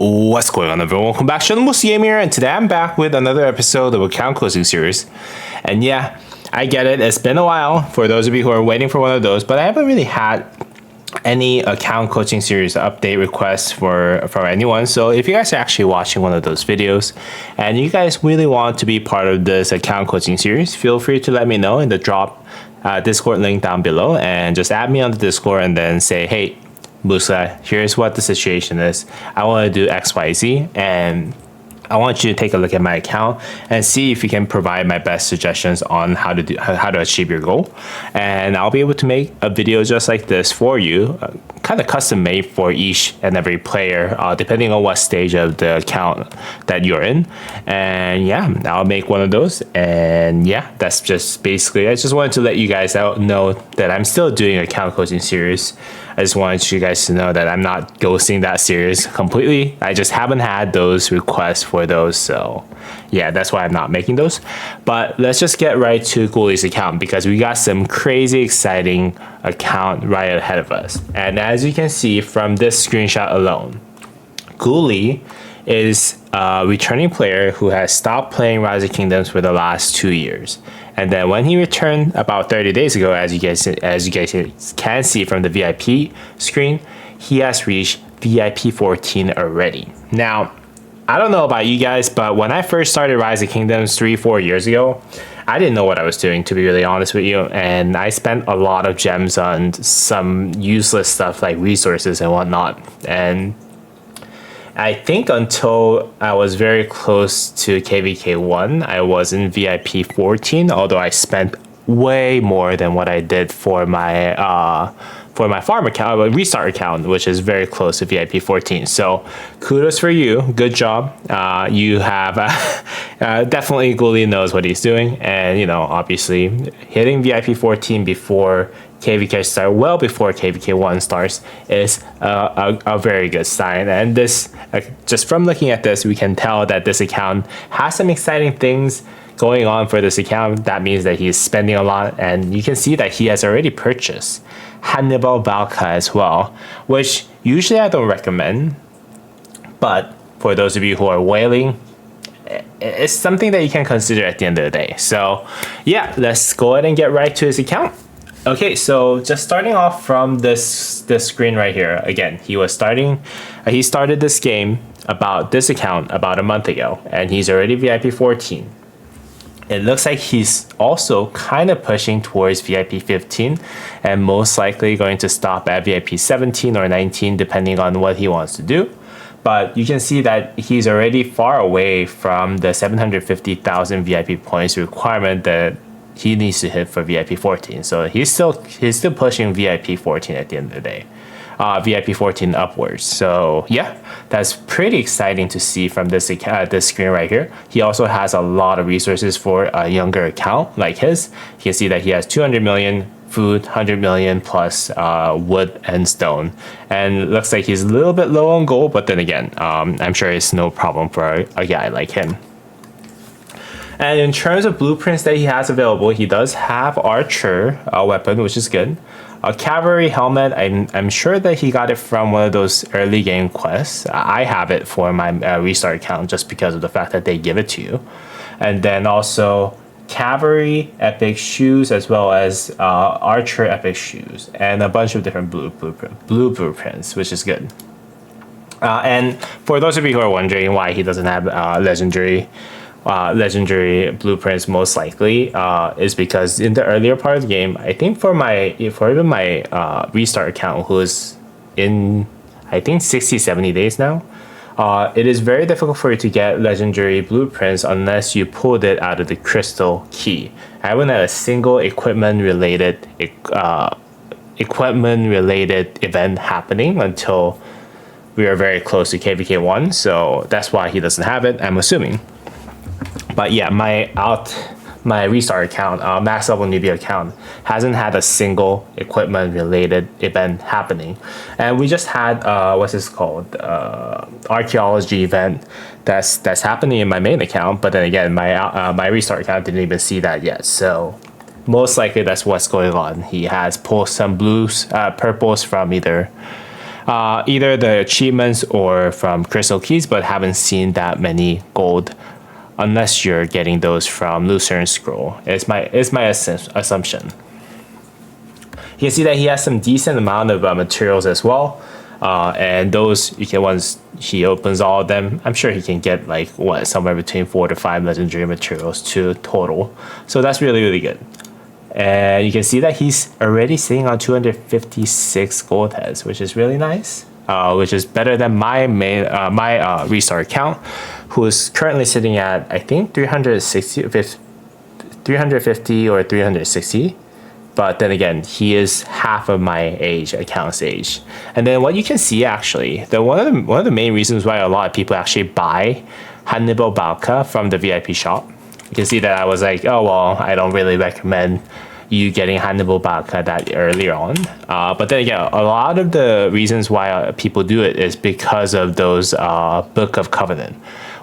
What's going on, everyone? Welcome back. Sean Game here, and today I'm back with another episode of Account Closing Series. And yeah, I get it. It's been a while for those of you who are waiting for one of those, but I haven't really had any account coaching series update requests for anyone. So if you guys are actually watching one of those videos and you guys really want to be part of this account coaching series, feel free to let me know in the drop Discord link down below, and just add me on the Discord and then say, hey, Musa, here's what the situation is. I want to do XYZ, and I want you to take a look at my account and see if you can provide my best suggestions on how to achieve your goal. And I'll be able to make a video just like this for you, kind of custom made for each and every player, depending on what stage of the account that you're in. And yeah, I'll make one of those. And yeah, that's just basically, I just wanted to let you guys know that I'm still doing account coaching series. I just wanted you guys to know that I'm not ghosting that series completely. I just haven't had those requests for those. So yeah, that's why I'm not making those. But let's just get right to Gully's account, because we got some crazy exciting account right ahead of us. And as you can see from this screenshot alone, Gully is a returning player who has stopped playing Rise of Kingdoms for the last 2 years. And then when he returned about 30 days ago, as you guys can see from the VIP screen, he has reached VIP 14 already. Now, I don't know about you guys, but when I first started Rise of Kingdoms 3-4 years ago, I didn't know what I was doing, to be really honest with you. And I spent a lot of gems on some useless stuff like resources and whatnot. And I think until I was very close to KVK 1, I was in VIP 14, although I spent way more than what I did for my farm account, restart account, which is very close to VIP 14. So kudos for you. Good job. You have definitely Gully knows what he's doing. And, you know, obviously hitting VIP 14 before KVK start, well before KVK 1 starts, is a very good sign. And this, just from looking at this, we can tell that this account has some exciting things going on for this account. That means that he's spending a lot, and you can see that he has already purchased Hannibal Valka as well, which usually I don't recommend, but for those of you who are whaling, it's something that you can consider at the end of the day. So yeah, let's go ahead and get right to his account. Okay, so just starting off from this screen right here. Again, he started this game this account about a month ago, and he's already VIP 14. It looks like he's also kind of pushing towards VIP 15, and most likely going to stop at VIP 17 or 19, depending on what he wants to do. But you can see that he's already far away from the 750,000 VIP points requirement that he needs to hit for VIP 14. So he's still pushing VIP 14 at the end of the day. VIP 14 upwards. So yeah, that's pretty exciting to see from this screen right here. He also has a lot of resources for a younger account like his. You can see that he has 200 million food, 100 million plus wood and stone. And it looks like he's a little bit low on gold, but then again, I'm sure it's no problem for a guy like him. And in terms of blueprints that he has available, he does have Archer weapon, which is good. A Cavalry helmet, I'm sure that he got it from one of those early game quests. I have it for my restart account just because of the fact that they give it to you. And then also Cavalry epic shoes, as well as Archer epic shoes, and a bunch of different blue blueprints, which is good. And for those of you who are wondering why he doesn't have legendary blueprints, most likely is because in the earlier part of the game, I think for even my restart account, who is in I think 60-70 days now, it is very difficult for you to get legendary blueprints unless you pulled it out of the crystal key. I haven't had a single equipment related event happening until we are very close to KVK 1, so that's why he doesn't have it, I'm assuming. But yeah, my restart account, max level newbie account, hasn't had a single equipment related event happening. And we just had what's this called, archaeology event that's happening in my main account, but then again, my restart account didn't even see that yet. So most likely that's what's going on. He has pulled some purples from either either the achievements or from crystal keys, but haven't seen that many gold unless you're getting those from Lucerne Scroll. It's my assumption. You can see that he has some decent amount of materials as well. And those, you can, once he opens all of them, I'm sure he can get like somewhere between 4 to 5 legendary materials to total. So that's really, really good. And you can see that he's already sitting on 256 gold heads, which is really nice. Which is better than my restart account, who is currently sitting at, I think, 350 or 360. But then again, he is half of my account's age. And then what you can see, actually, one of the main reasons why a lot of people actually buy Hannibal Balka from the VIP shop. You can see that I was like, oh, well, I don't really recommend you getting Hannibal Balka that earlier on. But then again, a lot of the reasons why people do it is because of those Book of Covenant,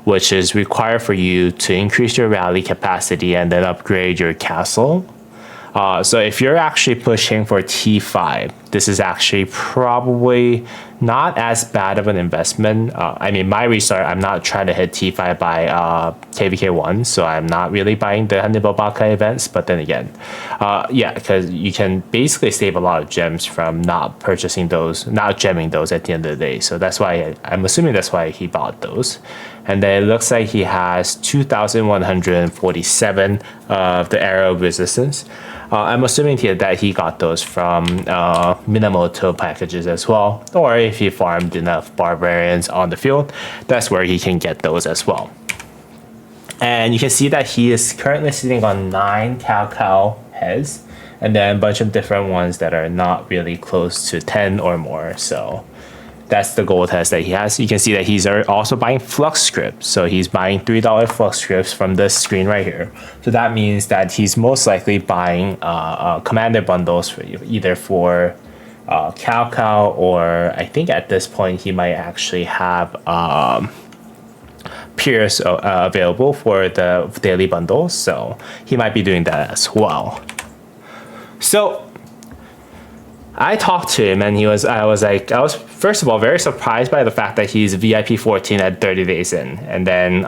which is required for you to increase your rally capacity and then upgrade your castle. So if you're actually pushing for T5, this is actually probably not as bad of an investment. I mean, my restart, I'm not trying to hit T5 by KVK1, so I'm not really buying the Hannibal Balka events. But then again, yeah, because you can basically save a lot of gems from not purchasing those, not gemming those at the end of the day. So that's why I'm assuming that's why he bought those. And then it looks like he has 2,147 of the arrow resistance. I'm assuming that he got those from Minamoto packages as well, or if he farmed enough barbarians on the field, that's where he can get those as well. And you can see that he is currently sitting on 9 Cow heads, and then a bunch of different ones that are not really close to 10 or more. So that's the gold heads that he has. You can see that he's also buying flux scripts. So he's buying $3 flux scripts from this screen right here. So that means that he's most likely buying commander bundles for either for Cow, or I think at this point he might actually have Pierce available for the daily bundles. So he might be doing that as well. So I talked to him, and I was first of all very surprised by the fact that he's VIP 14 at 30 days in. And then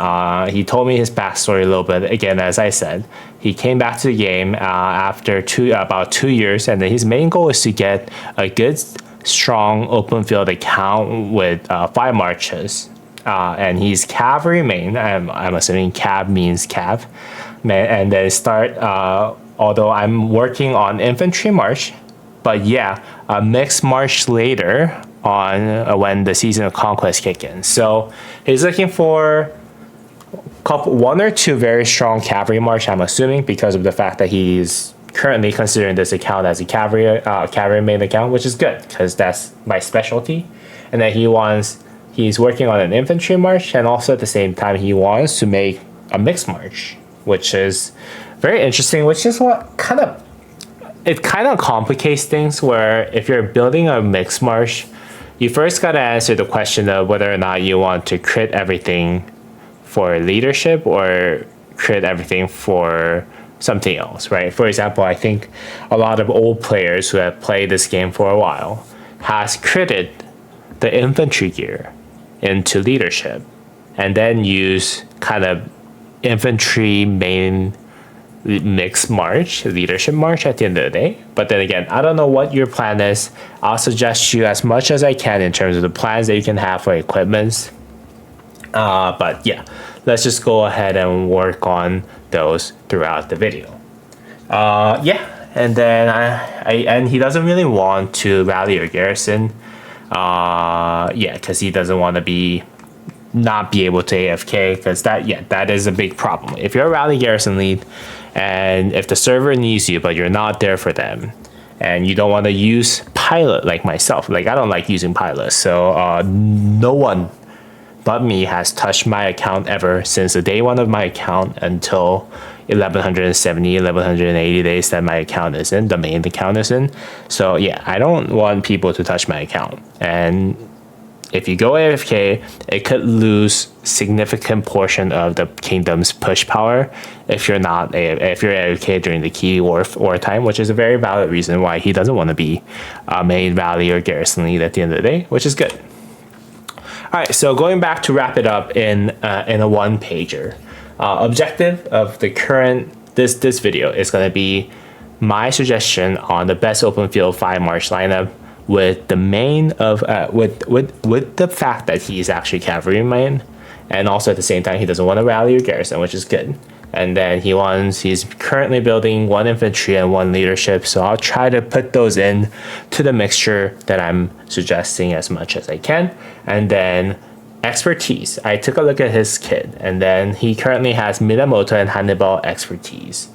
he told me his backstory a little bit. Again, as I said, he came back to the game after about 2 years, and then his main goal is to get a good, strong open field account with 5 marches. And he's Cavalry main. I'm assuming Cav means Cav. And then start, although I'm working on Infantry March, but yeah, a mixed march later on when the Season of Conquest kick in. So he's looking for one or two very strong cavalry march, I'm assuming, because of the fact that he's currently considering this account as a cavalry main account, which is good because that's my specialty. And then he's working on an infantry march, and also at the same time he wants to make a mixed march, which is very interesting, which is what kind of complicates things, where if you're building a mixed march, you first got to answer the question of whether or not you want to crit everything for leadership or crit everything for something else, right? For example, I think a lot of old players who have played this game for a while has critted the infantry gear into leadership and then use kind of infantry main mixed march, leadership march at the end of the day. But then again, I don't know what your plan is. I'll suggest you as much as I can in terms of the plans that you can have for equipments. But yeah, let's just go ahead and work on those throughout the video. Yeah, and then and he doesn't really want to rally your garrison. Yeah, because he doesn't want to not be able to AFK, because that is a big problem. If you're a rally garrison lead, and if the server needs you but you're not there for them, and you don't want to use pilot like myself, like I don't like using pilot, so no one but me has touched my account ever since the day one of my account until 1180 days that my account is in, the main account is in. So yeah, I don't want people to touch my account. And if you go AFK, it could lose significant portion of the kingdom's push power if you're AFK during the key war time, which is a very valid reason why he doesn't want to be main rally or garrison lead at the end of the day, which is good. All right, so going back to wrap it up in a one pager, objective of the current this video is going to be my suggestion on the best open field 5 March lineup, with the main of with the fact that he's actually cavalry main, and also at the same time he doesn't want to rally or garrison, which is good. And then he's currently building 1 infantry and 1 leadership, so I'll try to put those in to the mixture that I'm suggesting as much as I can. And then expertise, I took a look at his kit, and then he currently has Minamoto and Hannibal expertise,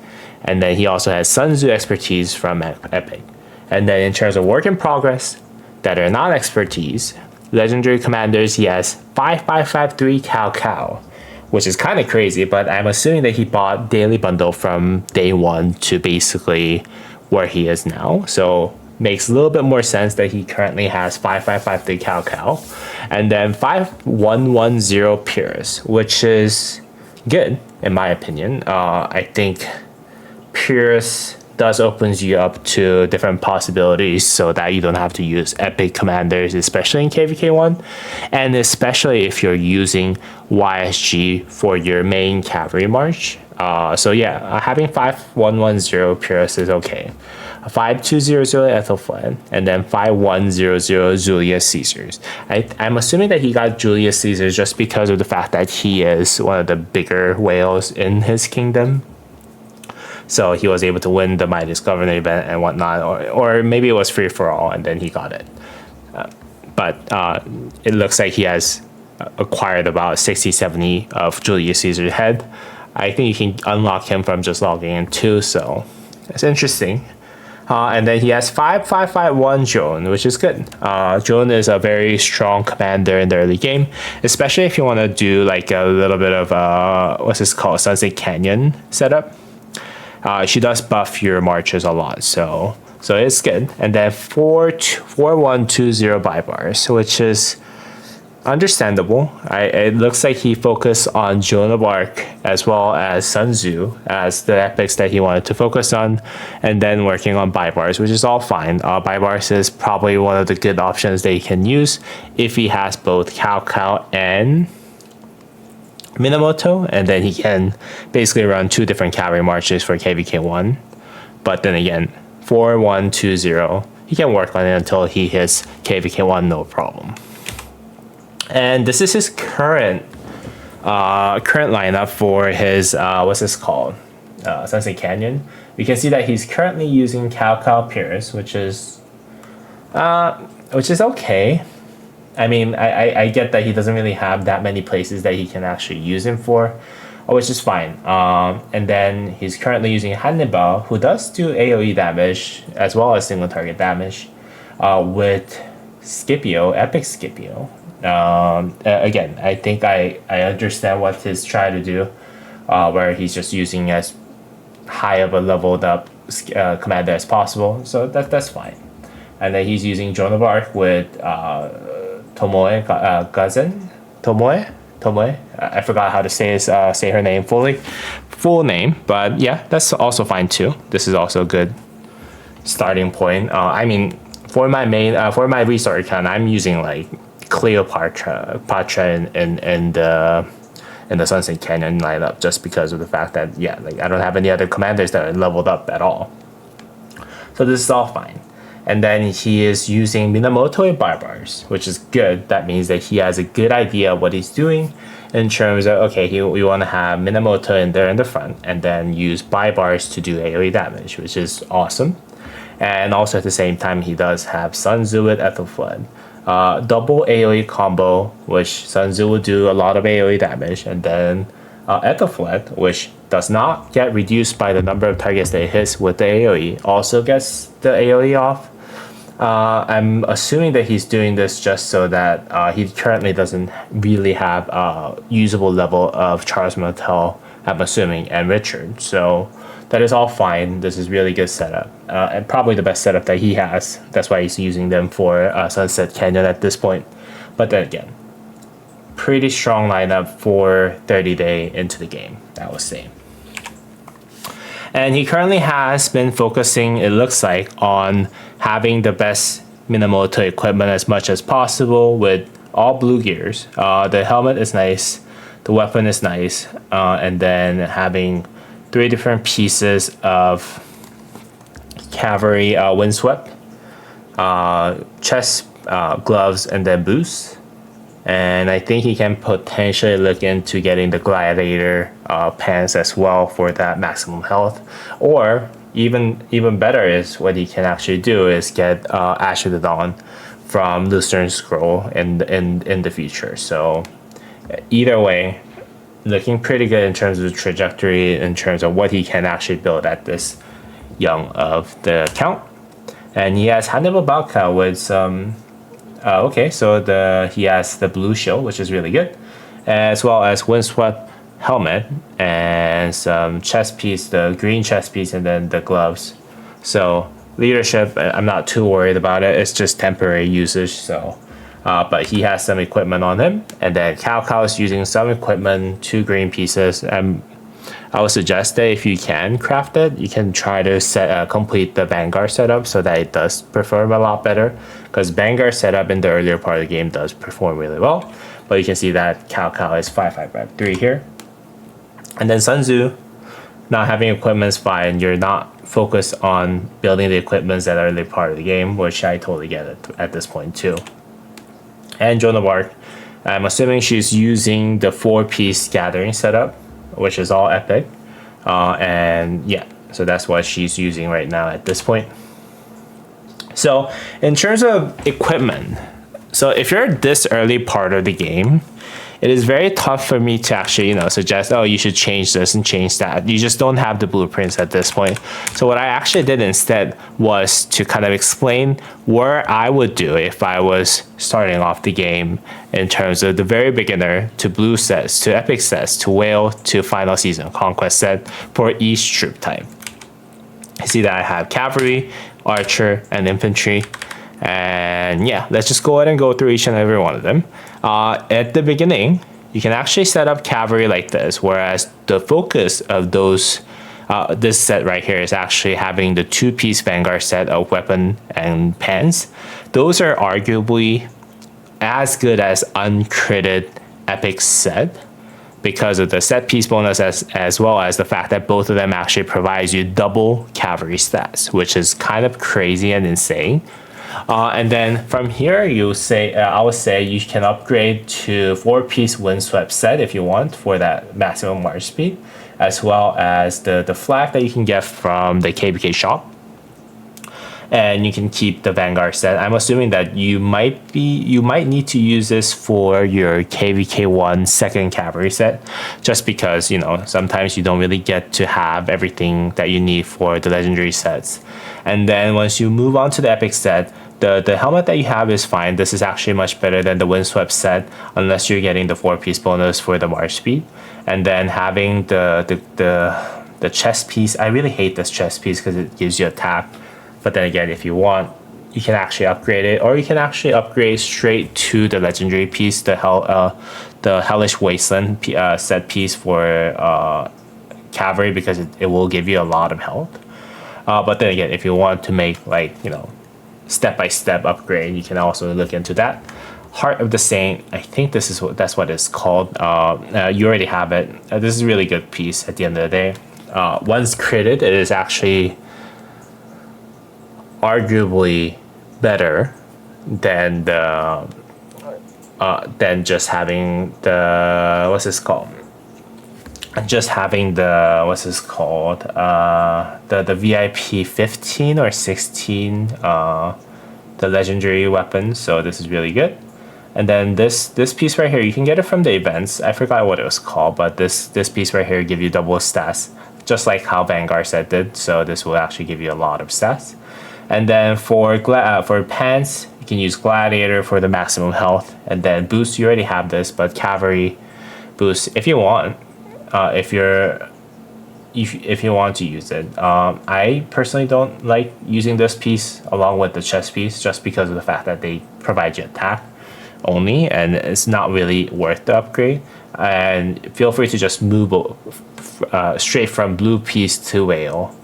and then he also has Sun Tzu expertise from Epic. And then in terms of work in progress that are not expertise, legendary commanders, he has 5553 Cao, which is kind of crazy, but I'm assuming that he bought daily bundle from day 1 to basically where he is now. So makes a little bit more sense that he currently has 5553 Cao. And then 5110 Pyrrhus, which is good in my opinion. I think Pyrrhus does opens you up to different possibilities so that you don't have to use epic commanders, especially in KVK1, and especially if you're using YSG for your main cavalry march. So yeah, having 5110 Pyrrhus is okay. 5200 Ethelflaed, and then 5100 Julius Caesars. I'm assuming that he got Julius Caesars just because of the fact that he is one of the bigger whales in his kingdom. So he was able to win the Midas Governor event and whatnot, or maybe it was free for all and then he got it. But it looks like he has acquired about 60-70 of Julius Caesar's head. I think you can unlock him from just logging in too, so that's interesting. And then he has 5551 Joan, which is good. Joan is a very strong commander in the early game, especially if you want to do like a little bit of what's this called, Sunset Canyon setup. She does buff your marches a lot, so it's good. And then 4120 Bybars, which is understandable. It looks like he focused on Joan of Arc as well as Sun Tzu as the epics that he wanted to focus on, and then working on Bybars, which is all fine. Bybars is probably one of the good options that he can use if he has both Cao and Minamoto, and then he can basically run 2 different cavalry marches for KVK1. But then again, 4120, he can work on it until he hits KVK1, no problem. And this is his current lineup for his what's this called, Sunset Canyon. We can see that he's currently using Cao Pyrrhus, which is okay. I mean, I get that he doesn't really have that many places that he can actually use him for, which is fine. And then he's currently using Hannibal, who does do AoE damage as well as single target damage, with Scipio, Epic Scipio. Again, I think I understand what he's trying to do, where he's just using as high of a leveled up commander as possible, so that's fine. And then he's using Joan of Arc with Tomoe Gazen. Tomoe. I forgot how to say her name full name, but yeah, that's also fine too. This is also a good starting point. I mean, for my main for my restart account, I'm using like Cleopatra in the Sunset Canyon lineup, just because of the fact that like I don't have any other commanders that are leveled up at all. So this is all fine. And then he is using Minamoto and Bybars, which is good. That means that he has a good idea of what he's doing in terms of, okay, we want to have Minamoto in there in the front and then use Bybars to do AoE damage, which is awesome. And also at the same time, he does have Sun Tzu with Ethelflaed. Double AoE combo, which Sun Tzu will do a lot of AoE damage, and then Ethelflaed, which does not get reduced by the number of targets that it hits with the AoE, also gets the AoE off. I'm assuming that he's doing this just so that he currently doesn't really have a usable level of Charles Martel, I'm assuming, and Richard. So that is all fine. This is really good setup, and probably the best setup that he has. That's why he's using them for Sunset Canyon at this point. But then again, pretty strong lineup for 30-day into the game, I would say. And he currently has been focusing, it looks like, on having the best minimal to equipment as much as possible with all blue gears. The helmet is nice, the weapon is nice, and then having 3 different pieces of Cavalry windswept, chest, gloves, and then boots. And I think he can potentially look into getting the gladiator pants as well for that maximum health. Or even better is what he can actually do is get Ash of the Dawn from Lucerne Scroll in the future. So either way, looking pretty good in terms of the trajectory, in terms of what he can actually build at this young of the count. And he has Hannibal Balka with some okay, so he has the blue shield, which is really good, as well as windswept helmet and some chest piece, the green chest piece, and then the gloves. So leadership, I'm not too worried about it. It's just temporary usage. So, but he has some equipment on him, and then Cao is using some equipment, 2 green pieces. I would suggest that if you can craft it, you can try to complete the Vanguard setup so that it does perform a lot better. Because Vanguard setup in the earlier part of the game does perform really well. But you can see that Cao is 5.5.3 here. And then Sun Tzu, not having equipment is fine. You're not focused on building the equipment that are early part of the game, which I totally get it at this point too. And Joan of Arc, I'm assuming she's using the 4-piece gathering setup, which is all epic. And yeah, so that's what she's using right now at this point. So in terms of equipment, so if you're this early part of the game, it is very tough for me to actually, suggest, oh, you should change this and change that. You just don't have the blueprints at this point. So what I actually did instead was to kind of explain where I would do if I was starting off the game in terms of the very beginner to blue sets, to epic sets, to whale, to final season conquest set for each troop type. I see that I have cavalry, archer, and infantry. And yeah, let's just go ahead and go through each and every one of them. At the beginning, you can actually set up cavalry like this, whereas the focus of this set right here is actually having the 2-piece Vanguard set of weapon and pants. Those are arguably as good as uncritted epic set because of the set piece bonus as well as the fact that both of them actually provides you double cavalry stats, which is kind of crazy and insane. And then from here, I would say you can upgrade to 4-piece windswept set if you want for that maximum march speed, as well as the flag that you can get from the KBK shop. And you can keep the Vanguard set. I'm assuming that you might need to use this for your KVK1 second cavalry set, just because sometimes you don't really get to have everything that you need for the legendary sets. And then once you move on to the epic set, the helmet that you have is fine. This is actually much better than the windswept set, unless you're getting the 4-piece bonus for the march speed. And then having the chest piece, I really hate this chest piece because it gives you attack. But then again, if you want, you can actually upgrade it, or you can actually upgrade straight to the legendary piece, the Hellish Wasteland set piece for cavalry, because it will give you a lot of health. But then again, if you want to make step-by-step upgrade, you can also look into that. Heart of the Saint, I think that's what it's called. You already have it. This is a really good piece at the end of the day. Once critted, it is actually arguably better than just having the VIP 15 or 16 the legendary weapons. So this is really good. And then this piece right here, you can get it from the events. I forgot what it was called, but this piece right here give you double stats, just like how Vanguard set did. So this will actually give you a lot of stats. And then for pants, you can use Gladiator for the maximum health. And then boost, you already have this, but cavalry boost if you want. If you want to use it. I personally don't like using this piece along with the chest piece, just because of the fact that they provide you attack. only, and it's not really worth the upgrade. And feel free to just move straight from blue piece to whale,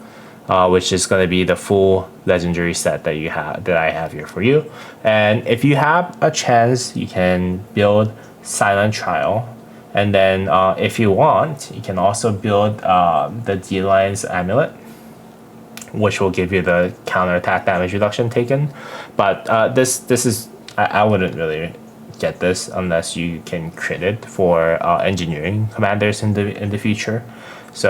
which is going to be the full legendary set that I have here for you. And if you have a chance, you can build Silent Trial, and then if you want, you can also build the D-Line's Amulet, which will give you the counterattack damage reduction taken. But this is I wouldn't really get this unless you can crit it for engineering commanders in the future. So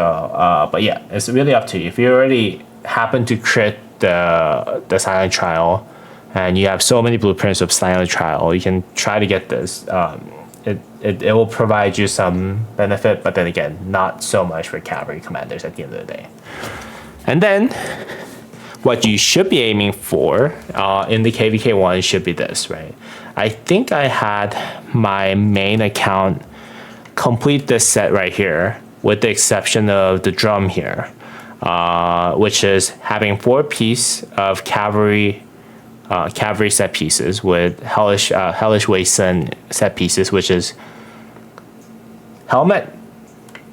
but yeah, it's really up to you. If you already happen to crit the Silent Trial and you have so many blueprints of Silent Trial, you can try to get this. It will provide you some benefit, but then again, not so much for cavalry commanders at the end of the day. And then what you should be aiming for in the KVK1 should be this, right? I think I had my main account complete this set right here, with the exception of the drum here, which is having 4 pieces of cavalry set pieces with Hellish Wasteland set pieces, which is helmet,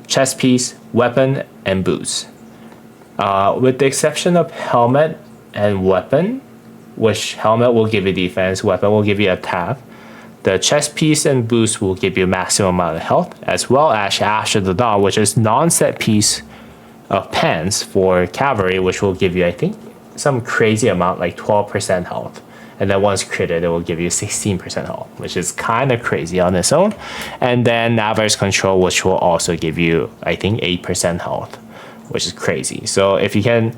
chest piece, weapon, and boots. With the exception of helmet and weapon, which helmet will give you defense, weapon will give you attack. The chest piece and boost will give you maximum amount of health, as well as Ash of the Dawn, which is non-set piece of pants for cavalry, which will give you, I think, some crazy amount, like 12% health. And then once critted, it will give you 16% health, which is kind of crazy on its own. And then Navarre's Control, which will also give you, I think, 8% health, which is crazy. So if you can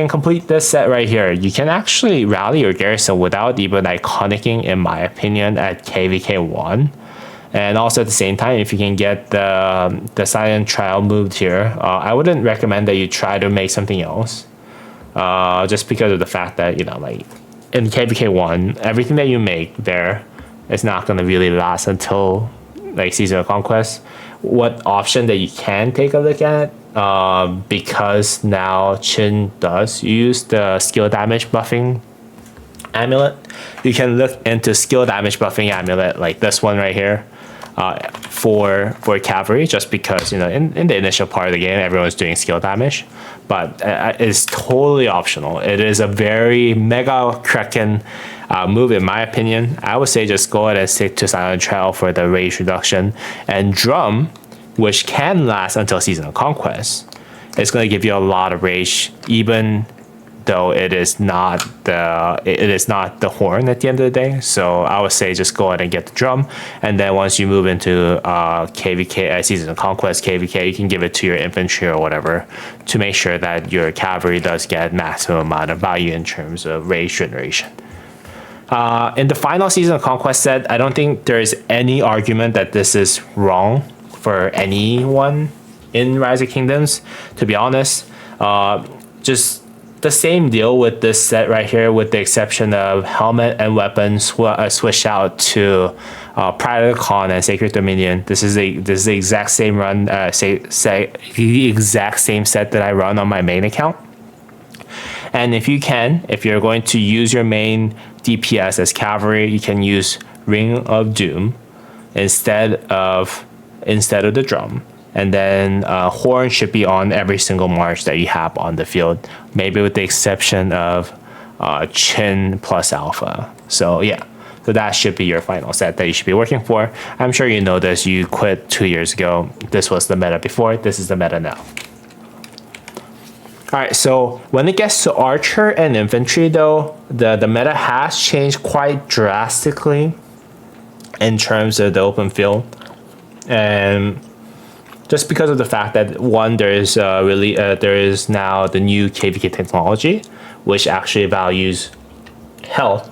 complete this set right here, you can actually rally your garrison without even iconicking, in my opinion, at KVK1. And also at the same time, if you can get the Silent Trial moved here, I wouldn't recommend that you try to make something else. Just because of the fact that, like in KVK1, everything that you make there is not going to really last until like Season of Conquest. What option that you can take a look at, because now Chin does use the skill damage buffing amulet, you can look into skill damage buffing amulet like this one right here, for cavalry, just because in the initial part of the game everyone's doing skill damage, but it's totally optional. It is a very mega Kraken move, in my opinion. I would say just go ahead and stick to Silent Trial for the rage reduction, and drum, which can last until Season of Conquest. It's going to give you a lot of rage, even though it is not the horn at the end of the day. So I would say just go ahead and get the drum, and then once you move into KVK Season of Conquest KVK, you can give it to your infantry or whatever to make sure that your cavalry does get maximum amount of value in terms of rage generation. In the final Season of Conquest set, I don't think there is any argument that this is wrong for anyone in Rise of Kingdoms, to be honest. Just the same deal with this set right here, with the exception of helmet and weapon switch out to Pride of the Khan and Sacred Dominion. This is the exact same run, the exact same set that I run on my main account. And if you're going to use your main DPS as cavalry, you can use Ring of Doom instead of the drum. And then horn should be on every single march that you have on the field, maybe with the exception of Chin plus Alpha. So yeah, so that should be your final set that you should be working for. I'm sure you know this. You quit 2 years ago. This was the meta before. This is the meta now. All right, so when it gets to Archer and Infantry, though, the meta has changed quite drastically in terms of the open field. And just because of the fact that, one, there is now the new KVK technology, which actually values health,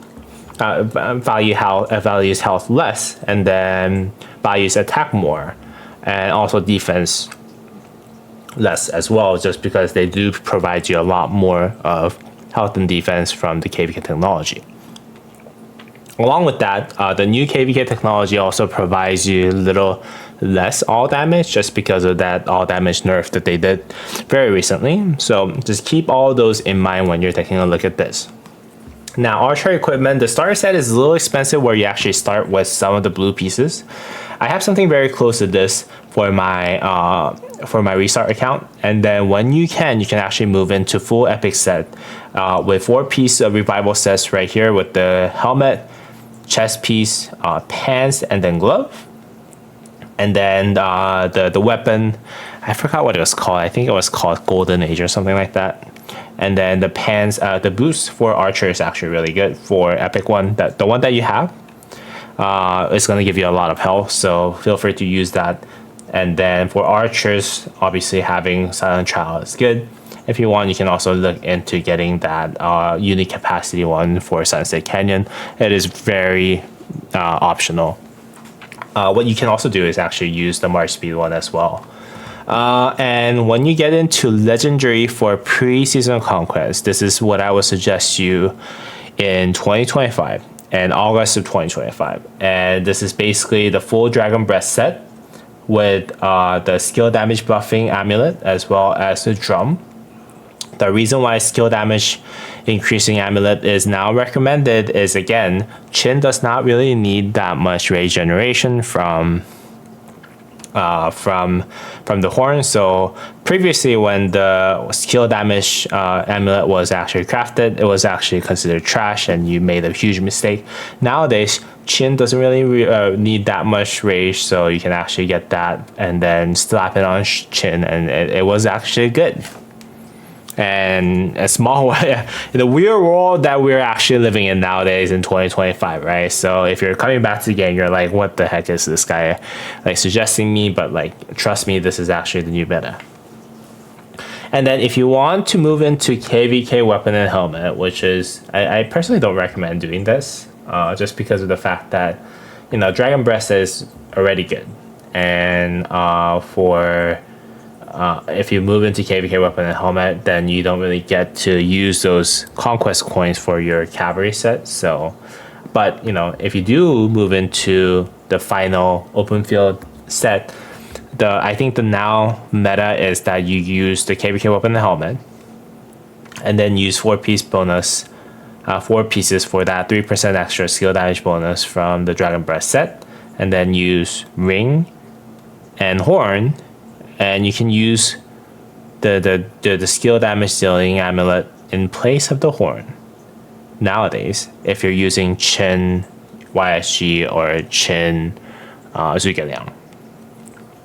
values health less, and then values attack more, and also defense less as well, just because they do provide you a lot more of health and defense from the KVK technology. Along with that, the new KVK technology also provides you a little less all damage, just because of that all damage nerf that they did very recently. So just keep all those in mind when you're taking a look at this. Now, archer equipment, the starter set is a little expensive where you actually start with some of the blue pieces. I have something very close to this for my restart account, and then when you can actually move into full epic set with 4 pieces of revival sets right here with the helmet, chest piece, pants, and then glove. And then the weapon, I forgot what it was called. I think it was called Golden Age or something like that. And then the pants, the boost for archer is actually really good for epic one. The one that you have is going to give you a lot of health, so feel free to use that. And then for archers, obviously having Silent Trial is good. If you want, you can also look into getting that unit capacity one for Sunset Canyon. It is very optional. What you can also do is actually use the March Speed one as well. And when you get into Legendary for Pre-Season Conquest, this is what I would suggest you in 2025 and August of 2025. And this is basically the full Dragon Breath set with the skill damage buffing amulet as well as the drum. The reason why skill damage increasing amulet is now recommended is, again, Qin does not really need that much rage generation from the horn. So previously, when the skill damage amulet was actually crafted, it was actually considered trash and you made a huge mistake. Nowadays, Qin doesn't really need that much rage, so you can actually get that and then slap it on Qin, and it was actually good. And a small way in the weird world that we're actually living in nowadays in 2025, right? So if you're coming back to the game, you're like, what the heck is this guy like suggesting me? But like, trust me, this is actually the new meta. And then if you want to move into KVK weapon and helmet, which is, I personally don't recommend doing this, just because of the fact that, you know, Dragon Breath is already good. And if you move into KVK weapon and helmet, then you don't really get to use those conquest coins for your cavalry set. So, but you know, if you do move into the final open field set, I think the now meta is that you use the KVK weapon and helmet, and then use 4-piece bonus, 4 pieces for that 3% extra skill damage bonus from the Dragon Breath set, and then use ring and horn. And you can use the skill damage dealing amulet in place of the horn nowadays if you're using Qin YSG or Qin Zhuge.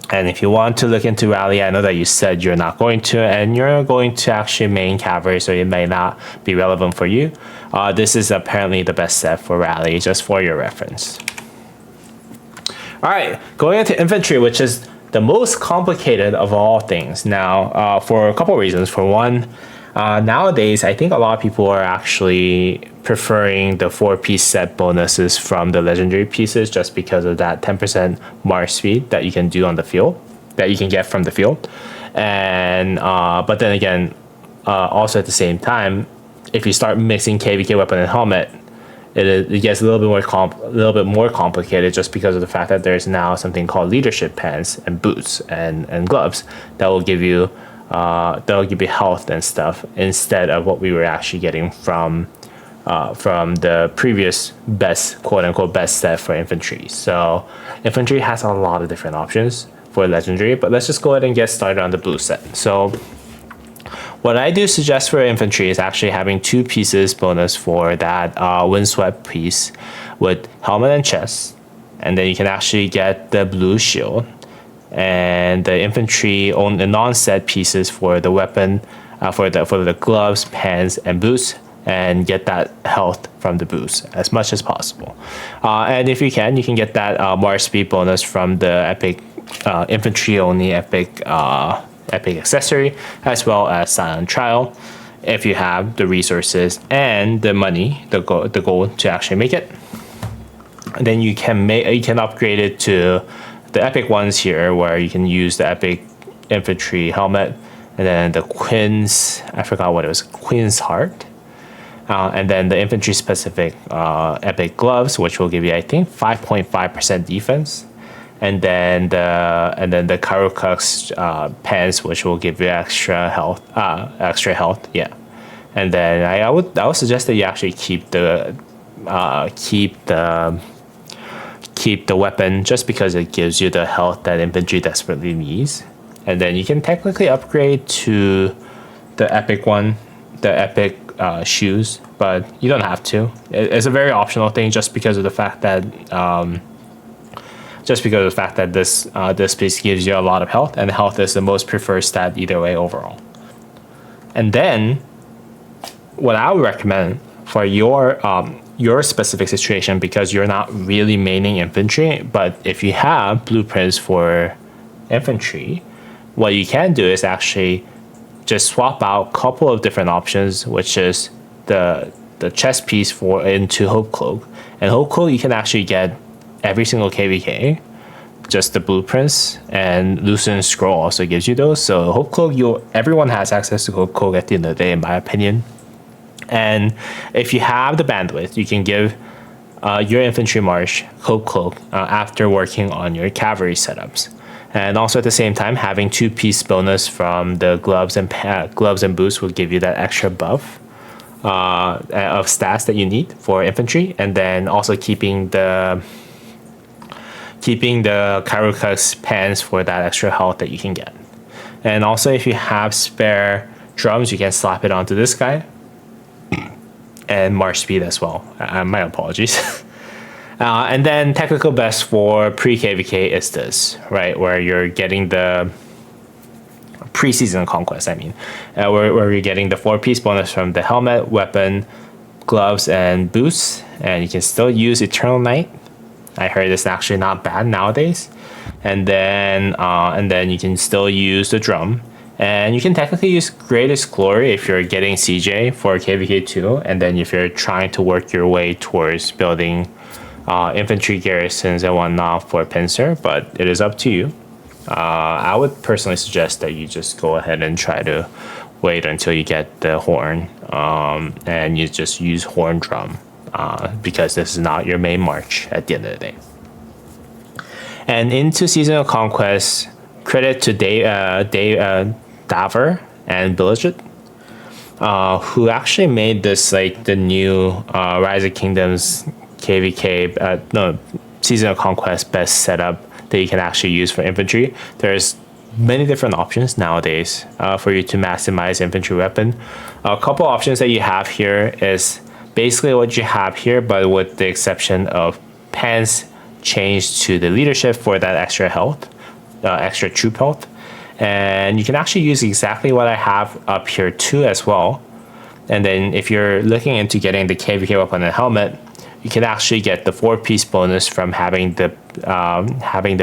And if you want to look into rally, I know that you said you're not going to, and you're going to actually main cavalry, so it may not be relevant for you. This is apparently the best set for rally, just for your reference. All right, going into infantry, which is the most complicated of all things. Now, for a couple of reasons. For one, nowadays, I think a lot of people are actually preferring the 4-piece set bonuses from the legendary pieces just because of that 10% march speed that you can do on the field, that you can get from the field. And but then again, also at the same time, if you start mixing KVK weapon and helmet, it gets a little bit more complicated just because of the fact that there's now something called leadership pants and boots and gloves that will give you health and stuff instead of what we were actually getting from the previous best, quote unquote, best set for infantry. So infantry has a lot of different options for legendary, but let's just go ahead and get started on the blue set. So what I do suggest for infantry is actually having 2 pieces bonus for that windswept piece with helmet and chest, and then you can actually get the blue shield and the infantry on the non-set pieces for the weapon, for the gloves, pants, and boots, and get that health from the boots as much as possible. And if you can get that march speed bonus from the epic infantry only epic accessory, as well as Silent Trial, if you have the resources and the money, the gold to actually make it. And then you can upgrade it to the epic ones here, where you can use the epic infantry helmet, and then the Queen's, I forgot what it was, Queen's Heart, and then the infantry specific epic gloves, which will give you, I think, 5.5% defense. And then the Karukux pants, which will give you extra health. Yeah. And then I would suggest that you actually keep the weapon, just because it gives you the health that infantry desperately needs. And then you can technically upgrade to the epic one, the epic shoes, but you don't have to. It's a very optional thing, just because of the fact that this piece gives you a lot of health, and health is the most preferred stat either way overall. And then what I would recommend for your specific situation, because you're not really maining infantry, but if you have blueprints for infantry, what you can do is actually just swap out a couple of different options, which is the chest piece into Hope Cloak. And Hope Cloak, you can actually get every single KVK, just the blueprints, and Loosen Scroll also gives you those. So Hope Cloak, everyone has access to Hope Cloak at the end of the day, in my opinion. And if you have the bandwidth, you can give your infantry march Hope Cloak after working on your cavalry setups. And also at the same time, having 2-piece bonus from the gloves and boots will give you that extra buff of stats that you need for infantry. And then also keeping the Karuka's pants for that extra health that you can get. And also, if you have spare drums, you can slap it onto this guy. And march speed as well. My apologies. And then technical best for pre-KVK is this, right? Where you're getting the pre-season conquest, where you're getting the 4-piece bonus from the helmet, weapon, gloves, and boots. And you can still use Eternal Night. I heard it's actually not bad nowadays. And then you can still use the drum. And you can technically use Greatest Glory if you're getting CJ for KVK2, and then if you're trying to work your way towards building infantry garrisons and whatnot for Pincer, but it is up to you. I would personally suggest that you just go ahead and try to wait until you get the horn, and you just use horn drum, because this is not your main march at the end of the day. And into Seasonal Conquest, credit to Daver and Billigit, who actually made this like the new Rise of Kingdoms KVK Seasonal Conquest best setup that you can actually use for infantry. There's many different options nowadays for you to maximize infantry weapon. A couple options that you have here is basically what you have here, but with the exception of pants changed to the leadership for that extra health, extra troop health. And you can actually use exactly what I have up here too as well. And then if you're looking into getting the KVK weapon and helmet, you can actually get the 4-piece bonus from having the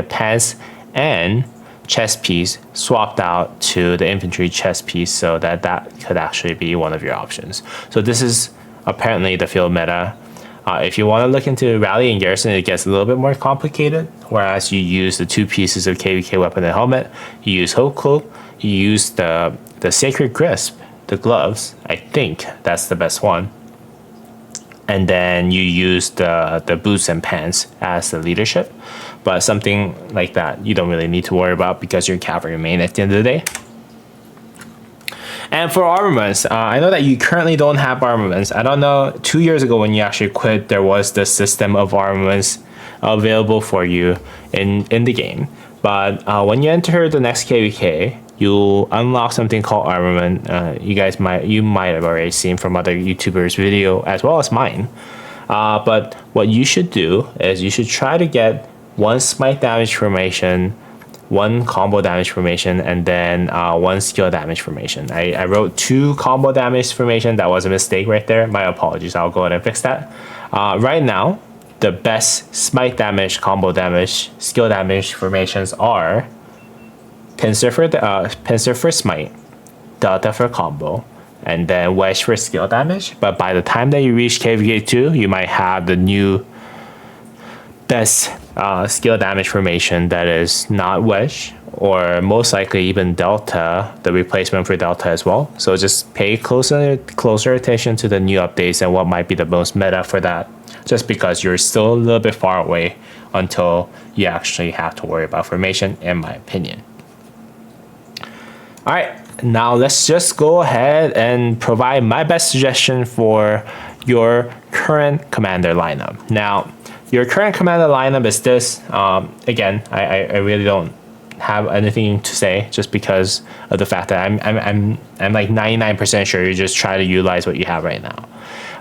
pants and chest piece swapped out to the infantry chest piece, so that could actually be one of your options. So this is apparently the field meta. If you want to look into rally and garrison, it gets a little bit more complicated. Whereas you use the 2 pieces of KVK weapon and helmet, you use Hope Cloak, you use the Sacred Grasp, the gloves. I think that's the best one. And then you use the boots and pants as the leadership. But something like that you don't really need to worry about, because you're cavalry main at the end of the day. And for armaments, I know that you currently don't have armaments. I don't know, 2 years ago when you actually quit, there was the system of armaments available for you in the game. But when you enter the next KVK, you'll unlock something called armament. You might have already seen from other YouTubers' video as well as mine. But what you should do is you should try to get 1 smite damage formation, 1 combo damage formation, and then 1 skill damage formation. I wrote 2 combo damage formation. That was a mistake right there. My apologies. I'll go ahead and fix that. Right now, the best smite damage, combo damage, skill damage formations are Pincer for smite, Delta for combo, and then Wedge for skill damage. But by the time that you reach KVK2, you might have the new best skill damage formation that is not Wedge, or most likely even Delta, the replacement for Delta as well. So just pay closer attention to the new updates and what might be the most meta for that, just because you're still a little bit far away until you actually have to worry about formation, in my opinion. All right, now let's just go ahead and provide my best suggestion for your current commander lineup. Now, your current commander lineup is this. Again, I really don't have anything to say just because of the fact that I'm like 99% sure you just try to utilize what you have right now.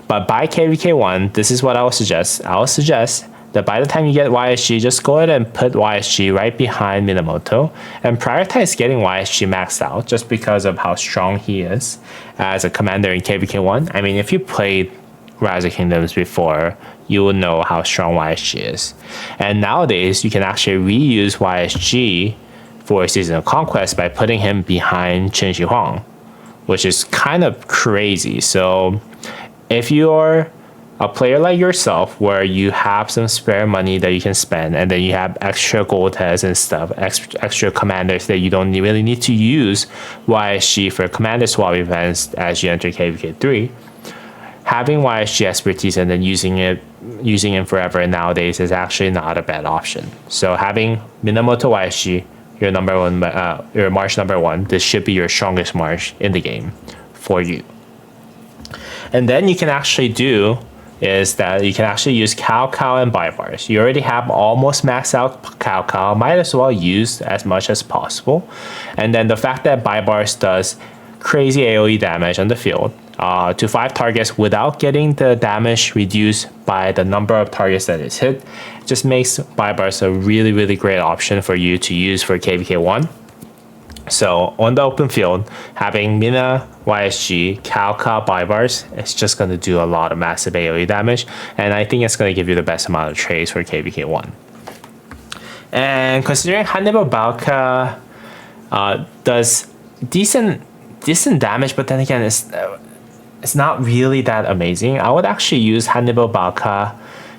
But by KVK1, this is what I will suggest. I will suggest that by the time you get YSG, just go ahead and put YSG right behind Minamoto and prioritize getting YSG maxed out just because of how strong he is as a commander in KVK1. I mean, if you played Rise of Kingdoms before, you will know how strong YSG is. And nowadays, you can actually reuse YSG for Season of Conquest by putting him behind Qin Shi Huang, which is kind of crazy. So if you're a player like yourself where you have some spare money that you can spend and then you have extra gold tests and stuff, extra commanders that you don't really need to use YSG for commander swap events as you enter KVK3, having YSG expertise and then using it forever nowadays is actually not a bad option. So having Minamoto YSG, your your March number 1, this should be your strongest March in the game for you. And then you can actually use Cao and buy bars. You already have almost maxed out Cao. Might as well use as much as possible. And then the fact that buy bars does crazy AoE damage on the field to 5 targets without getting the damage reduced by the number of targets that is hit just makes buy bars a really, really great option for you to use for KVK1. So on the open field, having Mina, YSG, Cao, buy bars, it's just going to do a lot of massive AoE damage. And I think it's going to give you the best amount of trades for KVK1. And considering Hannibal Balka does decent damage, but then again, it's not really that amazing. I would actually use Hannibal Balka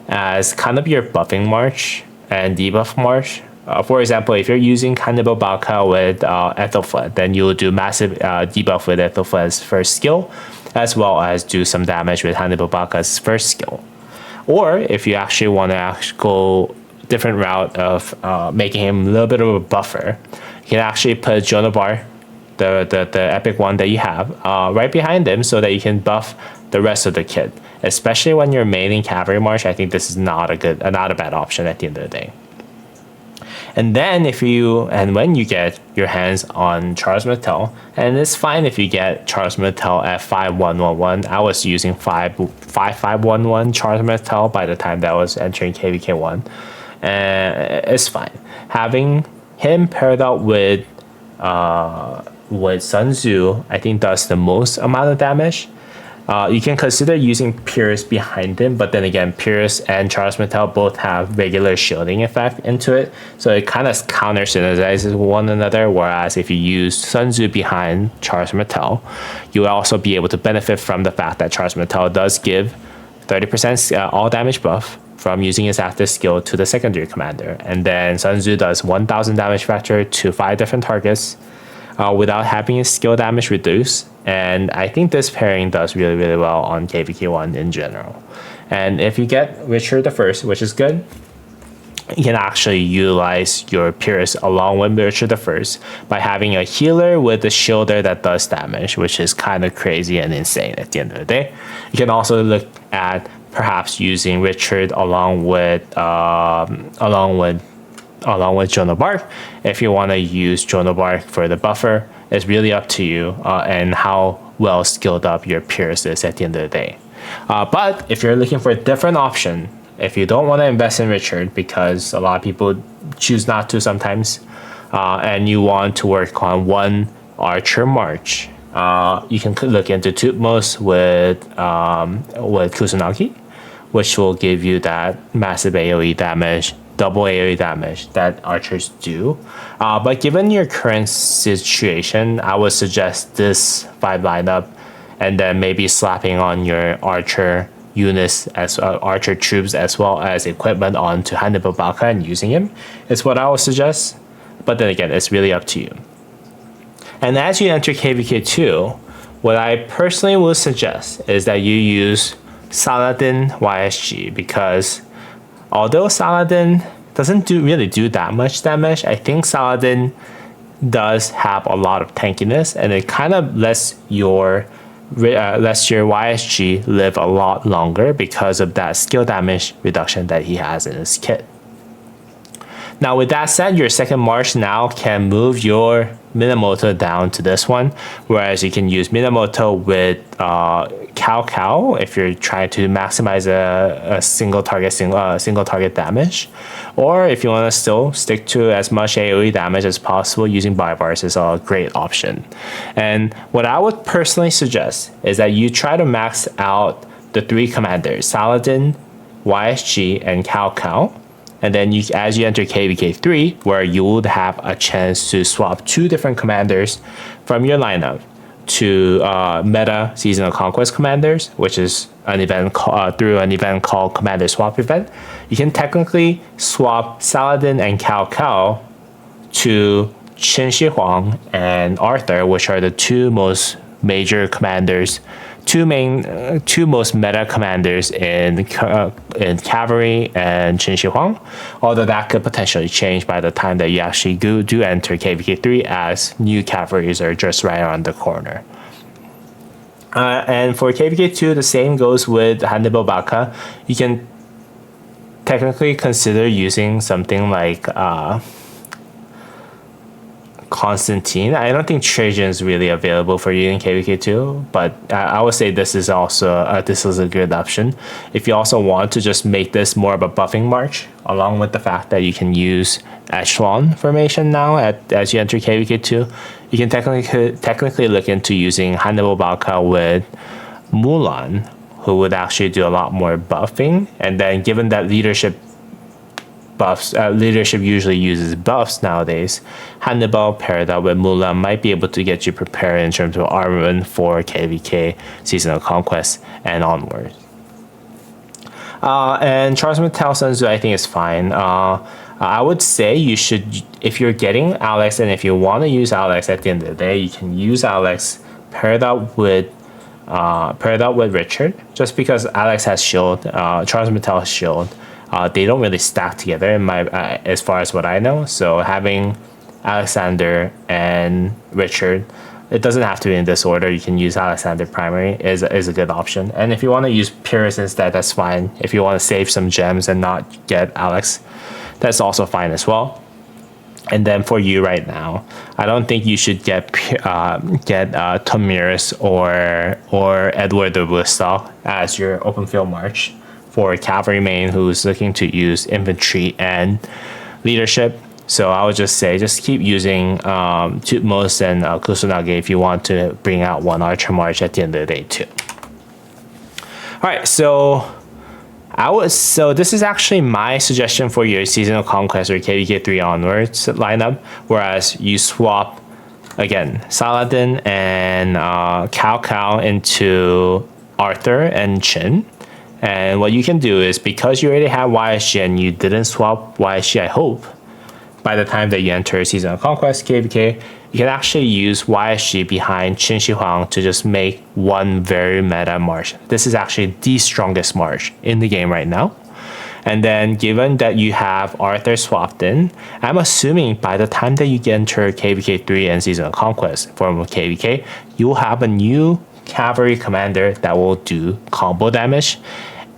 as kind of your buffing march and debuff march. For example, if you're using Hannibal Balka with Ethelflaed, then you'll do massive debuff with Ethelflaed's first skill, as well as do some damage with Hannibal Balka's first skill. Or if you actually want to go different route of making him a little bit of a buffer, you can actually put Jonabar, the epic one that you have, right behind him so that you can buff the rest of the kit. Especially when you're maining Cavalry March, I think this is not a bad option at the end of the day. And then when you get your hands on Charles Martel, and it's fine if you get Charles Martel at 5111. I was using 5511 Charles Martel by the time that I was entering KVK1. And it's fine. Having him paired up with Sun Tzu, I think does the most amount of damage. You can consider using Pierce behind him, but then again, Pierce and Charles Martel both have regular shielding effect into it, so it kind of counter synergizes one another. Whereas if you use Sun Tzu behind Charles Martel, you will also be able to benefit from the fact that Charles Martel does give 30% all damage buff from using his active skill to the secondary commander, and then Sun Tzu does 1000 damage factor to 5 different targets without having his skill damage reduced. And I think this pairing does really, really well on KVK1 in general. And if you get Richard the First, which is good, you can actually utilize your Pierce along with Richard the First by having a healer with a shielder that does damage, which is kind of crazy and insane at the end of the day. You can also look at perhaps using Richard along with Joan of Arc. If you want to use Joan of Arc for the buffer, it's really up to you and how well skilled up your Pierce is at the end of the day. But if you're looking for a different option, if you don't want to invest in Richard, because a lot of people choose not to sometimes, and you want to work on one Archer March, you can look into Tutmos with Kusanagi, which will give you that massive AoE damage, double AoE damage that archers do. But given your current situation, I would suggest this 5 lineup and then maybe slapping on your archer units as archer troops as well as equipment onto Hannibal Balka and using him is what I would suggest. But then again, it's really up to you. And as you enter KVK2, what I personally would suggest is that you use Saladin YSG, because although Saladin doesn't really do that much damage, I think Saladin does have a lot of tankiness, and it kind of lets your YSG live a lot longer because of that skill damage reduction that he has in his kit. Now with that said, your second march now can move your Minamoto down to this one, whereas you can use Minamoto with Cao if you're trying to maximize a single target damage, or if you want to still stick to as much AoE damage as possible, using Bybars is a great option. And what I would personally suggest is that you try to max out the 3 commanders, Saladin, YSG, and Cao. And then as you enter KVK 3, where you would have a chance to swap 2 different commanders from your lineup to meta Seasonal Conquest commanders, which is an event through an event called Commander Swap Event. You can technically swap Saladin and Cao to Qin Shi Huang and Arthur, which are the 2 most major commanders, two most meta commanders in Cavalry and Qin Shi Huang, although that could potentially change by the time that you actually do enter KVK 3, as new Cavalries are just right around the corner. And for KVK 2, the same goes with Hannibal Baka. You can technically consider using something like Constantine. I don't think Trajan is really available for you in KVK2, but I would say this is also this is a good option. If you also want to just make this more of a buffing march, along with the fact that you can use echelon formation now as you enter KVK2, you can technically look into using Hannibal Baka with Mulan, who would actually do a lot more buffing. And then given that leadership usually uses buffs nowadays, Hannibal paired up with Mulan might be able to get you prepared in terms of armament for KVK, Seasonal Conquest, and onward. And Charles Mattel Sun Tzu, I think, is fine. I would say you should, if you're getting Alex, and if you want to use Alex at the end of the day, you can use Alex paired up with Richard, just because Alex has shield, Charles Mattel has shield. They don't really stack together as far as what I know. So having Alexander and Richard, it doesn't have to be in this order. You can use Alexander primary is a good option. And if you want to use Pyrrhus instead, that's fine. If you want to save some gems and not get Alex, that's also fine as well. And then for you right now, I don't think you should get Tomiris or Edward the Woodstock as your open field march for Cavalry main who's looking to use infantry and leadership. So I would just say, just keep using Tutmos and Kusanagi if you want to bring out one Archer March at the end of the day too. All right, so this is actually my suggestion for your Seasonal Conquest or KVK 3 onwards lineup, whereas you swap, again, Saladin and Cao into Arthur and Qin. And what you can do is, because you already have YSG and you didn't swap YSG, I hope, by the time that you enter Seasonal Conquest KVK, you can actually use YSG behind Qin Shi Huang to just make one very meta march. This is actually the strongest march in the game right now. And then given that you have Arthur swapped in, I'm assuming by the time that you enter KVK 3 and Seasonal Conquest form of KVK, you'll have a new Cavalry commander that will do combo damage.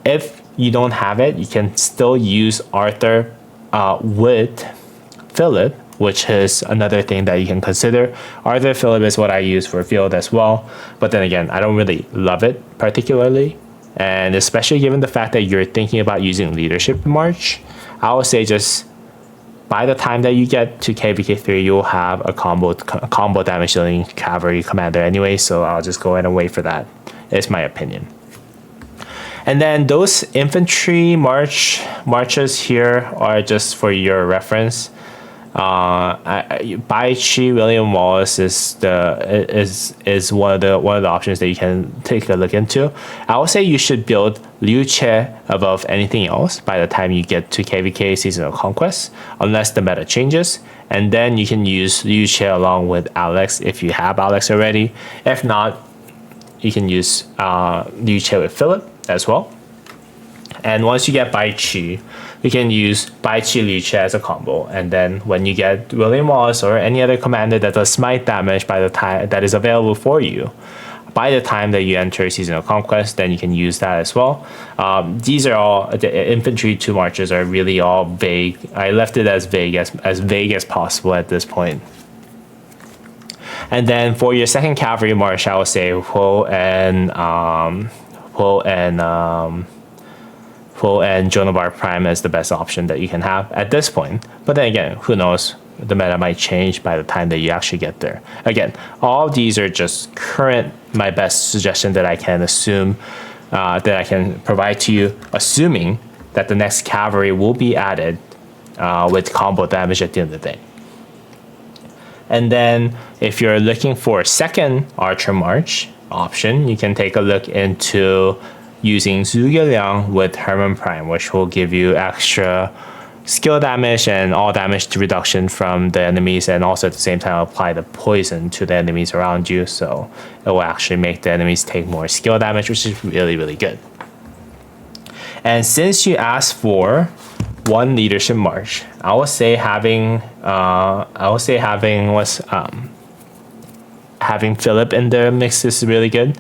If you don't have it, you can still use Arthur with Philip, which is another thing that you can consider. Arthur Philip is what I use for field as well, but then again, I don't really love it particularly, and especially given the fact that you're thinking about using leadership march, I would say just by the time that you get to KVK 3, you'll have a combo damage dealing Cavalry commander anyway, so I'll just go ahead and wait for that. It's my opinion. And then those infantry marches here are just for your reference. Baichi William Wallace is one of the options that you can take a look into. I would say you should build Liu Che above anything else by the time you get to KVK Seasonal Conquest, unless the meta changes, and then you can use Liu Che along with Alex if you have Alex already. If not, you can use Liu Che with Philip as well. And once you get Bai Chi, you can use Bai Chi Li Chi as a combo. And then when you get William Wallace or any other commander that does smite damage by the time that is available for you, by the time that you enter Seasonal Conquest, then you can use that as well. These are all, the infantry 2 marches are really all vague. I left it as vague as possible at this point. And then for your second cavalry march, I would say Huo and Joan of Arc Prime is the best option that you can have at this point. But then again, who knows? The meta might change by the time that you actually get there. Again, all of these are just current, my best suggestion that I can assume, that I can provide to you, assuming that the next cavalry will be added with combo damage at the end of the day. And then if you're looking for a second Archer March option, you can take a look into using Zhuge Liang with Hermann Prime, which will give you extra skill damage and all damage reduction from the enemies, and also at the same time apply the poison to the enemies around you, so it will actually make the enemies take more skill damage, which is really, really good. And since you asked for one leadership march, I would say having Philip in the mix is really good.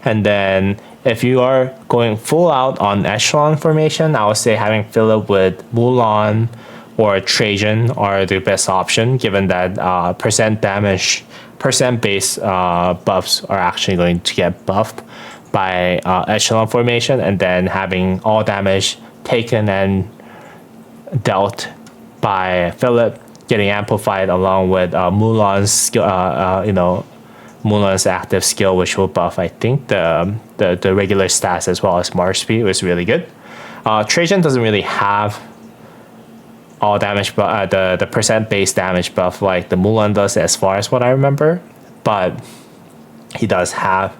And then if you are going full out on echelon formation, I would say having Philip with Mulan or Trajan are the best option, given that percent damage, percent base buffs are actually going to get buffed by echelon formation, and then having all damage taken and dealt by Philip getting amplified along with Mulan's skill, Mulan's active skill, which will buff, I think, the regular stats as well as march speed, was really good. Trajan doesn't really have all damage, but the percent base damage buff like the Mulan does, as far as what I remember. But he does have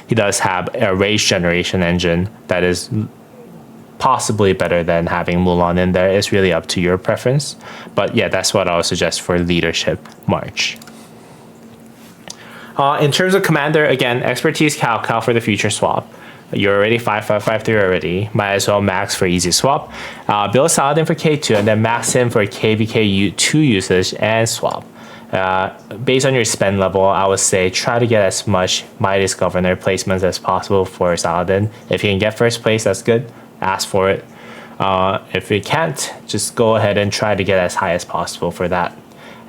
a rage generation engine that is possibly better than having Mulan in there. It's really up to your preference. But yeah, that's what I would suggest for leadership march. In terms of commander, again, expertise Cal for the future swap. You're already 5.5.5.3 already. Might as well max for easy swap. Build Saladin for K2 and then max him for KVK2 usage and swap. Based on your spend level, I would say try to get as much Mightiest Governor placements as possible for Saladin. If you can get first place, that's good. Ask for it. If you can't, just go ahead and try to get as high as possible for that.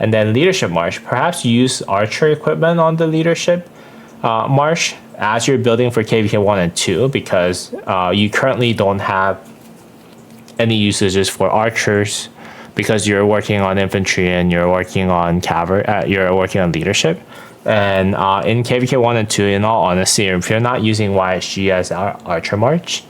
And then leadership march, perhaps use archer equipment on the leadership march as you're building for KVK 1 and 2, because you currently don't have any usages for archers because you're working on infantry and you're working on cavalry, you're working on leadership. And in KVK 1 and 2, in all honesty, if you're not using YSG as our archer march,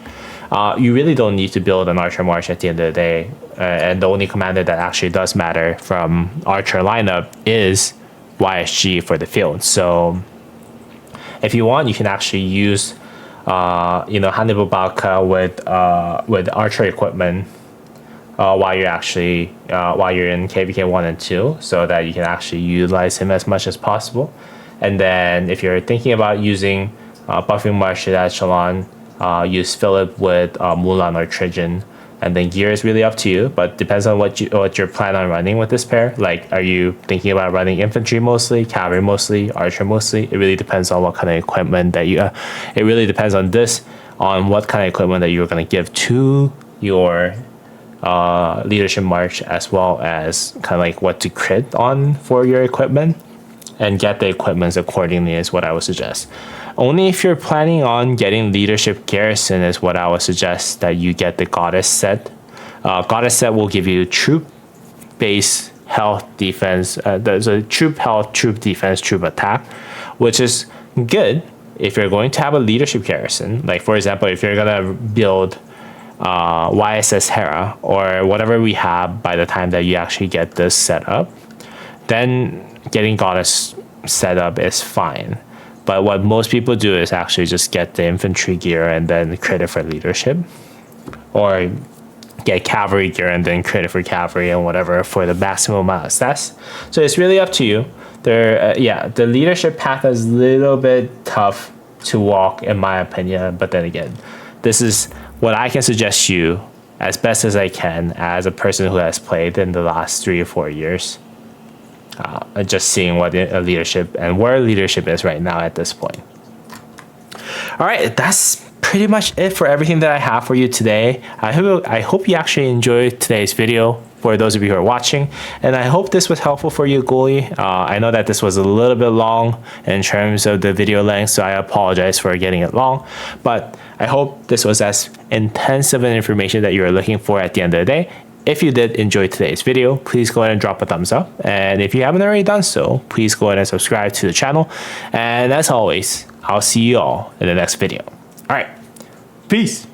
you really don't need to build an archer march at the end of the day. And the only commander that actually does matter from archer lineup is YSG for the field. So if you want, you can actually use Hannibal Balka with archer equipment while you're in KVK 1 and 2, so that you can actually utilize him as much as possible. And then if you're thinking about using buffing march at echelon, use Philip with Mulan or Trajan. And then gear is really up to you, but depends on what you're planning on running with this pair. Like, are you thinking about running infantry mostly, cavalry mostly, archer mostly? It really depends on what kind of equipment that you. It really depends on what kind of equipment that you're going to give to your leadership march, as well as kind of like what to crit on for your equipment, and get the equipments accordingly is what I would suggest. Only if you're planning on getting leadership garrison is what I would suggest that you get the goddess set. Goddess set will give you troop base health defense. There's a troop health, troop defense, troop attack, which is good if you're going to have a leadership garrison. Like, for example, if you're gonna build YSS Hera or whatever we have by the time that you actually get this set up, then getting goddess set up is fine. But what most people do is actually just get the infantry gear and then credit for leadership, or get cavalry gear and then credit for cavalry and whatever for the maximum amount of stats. So it's really up to you. The leadership path is a little bit tough to walk in my opinion, but then again, this is what I can suggest you as best as I can as a person who has played in the last 3 or 4 years. Just seeing what leadership and where leadership is right now at this point. All right, that's pretty much it for everything that I have for you today. I hope you actually enjoyed today's video for those of you who are watching, and I hope this was helpful for you, Gully. I know that this was a little bit long in terms of the video length, so I apologize for getting it long, but I hope this was as intensive an information that you are looking for at the end of the day. If you did enjoy today's video, please go ahead and drop a thumbs up, and if you haven't already done so, please go ahead and subscribe to the channel, and as always, I'll see you all in the next video. All right, peace.